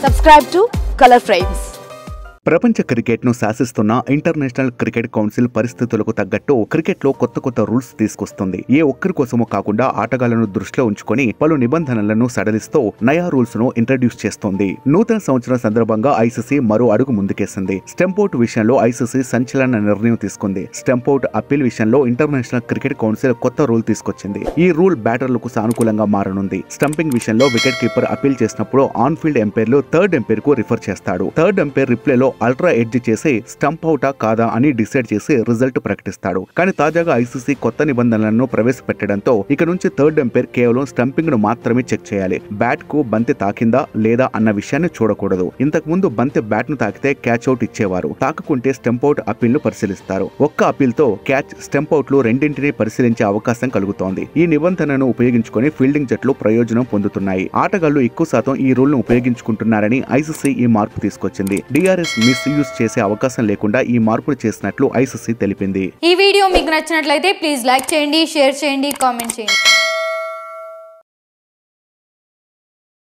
Subscribe to Color Frames. ప్రపంచ క్రికెట్ను శాసిస్తున్న international cricket council పరిస్థితులకు తగ్గట్టు క్రికెట్లో కొత్త రూల్స్ తీసుకొస్తుంది. ఏ ఒక్కరి కోసమో కాకుండా ఆటగాళ్లను దృష్టిలో ఉంచుకొని పలు నిబంధనలను సడలిస్తూ నయా రూల్స్ ను ఇంట్రడ్యూస్ చేస్తోంది. నూతన సంవత్సరం సందర్భంగా ఐసీసీ మరో అడుగు ముందుకేసింది. స్టంపౌట్ విషయంలో ఐసీసీ సంచలన నిర్ణయం తీసుకుంది. స్టంపౌట్ అప్పీల్ విషయంలో ఇంటర్నేషనల్ క్రికెట్ కౌన్సిల్ కొత్త రూల్ తీసుకొచ్చింది. ఈ రూల్ బ్యాటర్లకు సానుకూలంగా మారనుంది. స్టంపింగ్ విషయంలో వికెట్ కీపర్ అప్పీల్ చేసినప్పుడు ఆన్ ఫీల్డ్ ఎంపైర్లు థర్డ్ ఎంపైర్ కు రిఫర్ చేస్తాడు. థర్డ్ ఎంపైర్ రిప్లేలో అల్ట్రా ఎడ్జ్ చేసి స్టంప్ అవుటా కాదా అని డిసైడ్ చేసి రిజల్ట్ ప్రకటిస్తాడు. కానీ తాజాగా ఐసీసీ కొత్త నిబంధనలను ప్రవేశపెట్టడంతో ఇక నుంచి థర్డ్ ఎంపైర్ కేవలం స్టంపింగ్ ను మాత్రమే చెక్ చేయాలి. బ్యాట్ కు బంతి తాకిందా లేదా అన్న విషయాన్ని చూడకూడదు. ఇంతకు ముందు బంతి బ్యాట్ ను తాకితే క్యాచ్ అవుట్ ఇచ్చేవారు. తాకుకుంటే స్టంప్ అవుట్ అప్పీల్ ను పరిశీలిస్తారు. ఒక్క అప్పీల్ తో క్యాచ్, స్టంప్ అవుట్ లు రెండింటినీ పరిశీలించే అవకాశం కలుగుతోంది. ఈ నిబంధనను ఉపయోగించుకొని ఫీల్డింగ్ జట్లు ప్రయోజనం పొందుతున్నాయి. ఆటగాళ్లు ఎక్కువ శాతం ఈ రూల్ ను ఉపయోగించుకుంటున్నారని ఐసీసీ ఈ మార్పు తీసుకొచ్చింది. డిఆర్ఎస్ మిస్యూజ్ చేసే అవకాశం లేకుండా ఈ మార్పులు చేసినట్లు ఐసీసీ తెలిపింది. ఈ వీడియో మీకు నచ్చినట్లయితే ప్లీజ్ లైక్ చేయండి, షేర్ చేయండి, కామెంట్ చేయండి.